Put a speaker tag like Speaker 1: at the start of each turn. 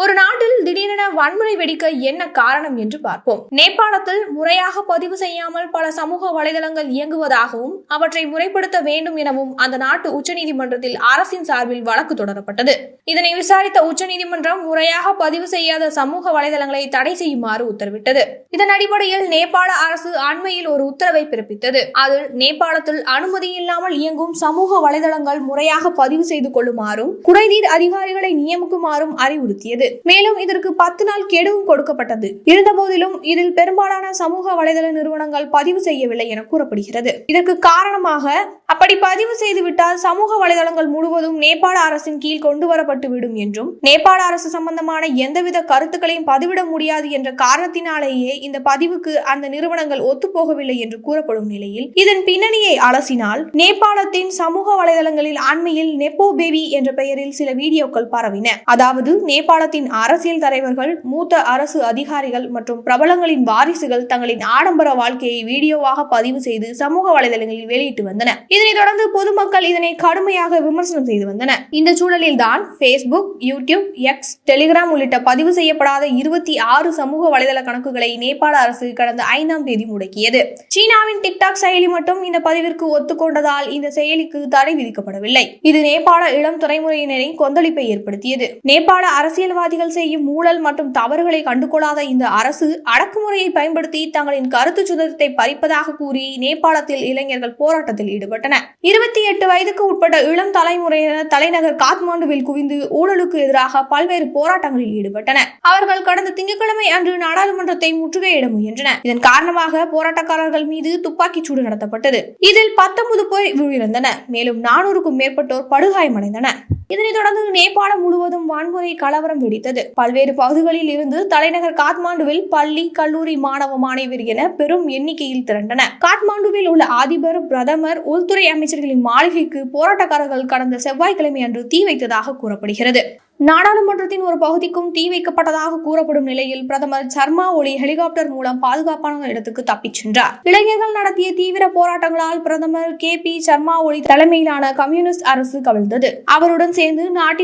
Speaker 1: ஒரு நாட்டில் திடீரென வன்முறை வெடிக்க என்ன காரணம் என்று பார்ப்போம். நேபாளத்தில் முறையாக பதிவு செய்யாமல் பல சமூக வலைதளங்கள் இயங்குவதாகவும் அவற்றை முறைப்படுத்த வேண்டும் எனவும் அந்த நாட்டு உச்சநீதிமன்றத்தில் அரசின் சார்பில் வழக்கு தொடரப்பட்டது. இதனை விசாரித்த உச்சநீதிமன்றம் முறையாக பதிவு செய்யாத சமூக வலைதளங்களை தடை செய்யுமாறு உத்தரவிட்டது. இதன் அடிப்படையில் நேபாள அரசு அண்மையில் ஒரு உத்தரவை பிறப்பித்தது. அதில் நேபாளத்தில் அனுமதி இல்லாமல் இயங்கும் சமூக வலைதளங்கள் முறையாக பதிவு செய்து கொள்ளுமாறும் குறைதீர் அதிகாரிகளை நியமிக்குமாறும் அறிவுறுத்தியது. மேலும் இதற்கு 10 நாள் கெடுவும் கொடுக்கப்பட்டது. இருந்தபோதிலும் இதில் பெரும்பாலான சமூக வலைதள நிறுவனங்கள் பதிவு செய்யவில்லை என கூறப்படுகிறது. இதற்கு காரணமாக அப்படி பதிவு செய்துவிட்டால் சமூக வலைதளங்கள் முழுவதும் நேபாள அரசின் கீழ் கொண்டு வரப்பட்டுவிடும் என்றும் நேபாள அரசு சம்பந்தமான எந்தவித கருத்துக்களையும் பதிவிட முடியாது என்ற காரணத்தினாலேயே இந்த பதிவுக்கு அந்த நிறுவனங்கள் ஒத்துப்போகவில்லை என்று கூறப்படும் நிலையில் இதன் பின்னணியை அலசினால் நேபாளத்தின் சமூக வலைதளங்களில் அண்மையில் நெப்போ பேபி என்ற பெயரில் சில வீடியோக்கள் பரவின. அதாவது நேபாளத்தின் அரசியல் தலைவர்கள், மூத்த அரசு அதிகாரிகள் மற்றும் பிரபலங்களின் வாரிசுகள் தங்களின் ஆடம்பர வாழ்க்கையை வீடியோவாக பதிவு செய்து சமூக வலைதளங்களில் வெளியிட்டு வந்தனர். இதனைத் தொடர்ந்து பொதுமக்கள் இதனை கடுமையாக விமர்சனம் செய்து வந்தனர். இந்த சூழலில் தான் Facebook, YouTube, X, Telegram உள்ளிட்ட பதிவு செய்யப்படாத 26 சமூக வலைதள கணக்குகளை நேபாள அரசு கடந்த 5ஆம் தேதி முடக்கியது. சீனாவின் டிக்டாக் செயலி மட்டும் இந்த பதிவிற்கு ஒத்துக்கொண்டதால் இந்த செயலிக்கு தடை விதிக்கப்படவில்லை. இது நேபாள இளம் தலைமுறையினரை கொந்தளிப்பை ஏற்படுத்தியது. நேபாள அரசியல்வாதிகள் செய்யும் ஊழல் மற்றும் தவறுகளை கண்டுகொள்ளாத இந்த அரசு அடக்குமுறையை பயன்படுத்தி தங்களின் கருத்து சுதந்திரத்தை பறிப்பதாக கூறி நேபாளத்தில் இளைஞர்கள் போராட்டத்தில் ஈடுபட்டனர். 28 வயதுக்கு உட்பட்ட இளம் தலைமுறையினர் தலைநகர் காத்மாண்டுவில் குவிந்து ஊழலுக்கு எதிராக பல்வேறு போராட்டங்களில் ஈடுபட்டனர். அவர்கள் கடந்த திங்கட்கிழமை அன்று நாடாளுமன்றத்தை முற்றுகையிட முயன்றனர். இதன் காரணமாக போராட்டக்காரர்கள் மீது துப்பாக்கிச் சூடு நடத்தப்பட்டது. இதில் 19 பேர் உயிரிழந்தனர். மேலும் 400க்கும் மேற்பட்டோர் படுகாயமடைந்தனர். இதனைத் தொடர்ந்து நேபாளம் முழுவதும் வன்முறை கலவரம் வெடித்தது. பல்வேறு பகுதிகளில் இருந்து தலைநகர் காத்மாண்டுவில் பள்ளி, கல்லூரி மாணவ மாணவியர் என பெரும் எண்ணிக்கையில் திரண்டனர். காத்மாண்டுவில் உள்ள அதிபர், பிரதமர், உள்துறை அமைச்சர்களின் மாளிகைக்கு போராட்டக்காரர்கள் கடந்த செவ்வாய்க்கிழமை அன்று தீ வைத்ததாக கூறப்படுகிறது. நாடாளுமன்றத்தின் ஒரு பகுதிக்கும் தீ வைக்கப்பட்டதாக கூறப்படும் நிலையில் பிரதமர் சர்மா ஒலி ஹெலிகாப்டர் மூலம் பாதுகாப்பான இடத்துக்கு தப்பிச் சென்றார். இளைஞர்கள் நடத்திய தீவிர போராட்டங்களால் பிரதமர் KP சர்மா ஒலி தலைமையிலான கம்யூனிஸ்ட் அரசு கவிழ்ந்தது. அவருடன் சேர்ந்து நாட்டின்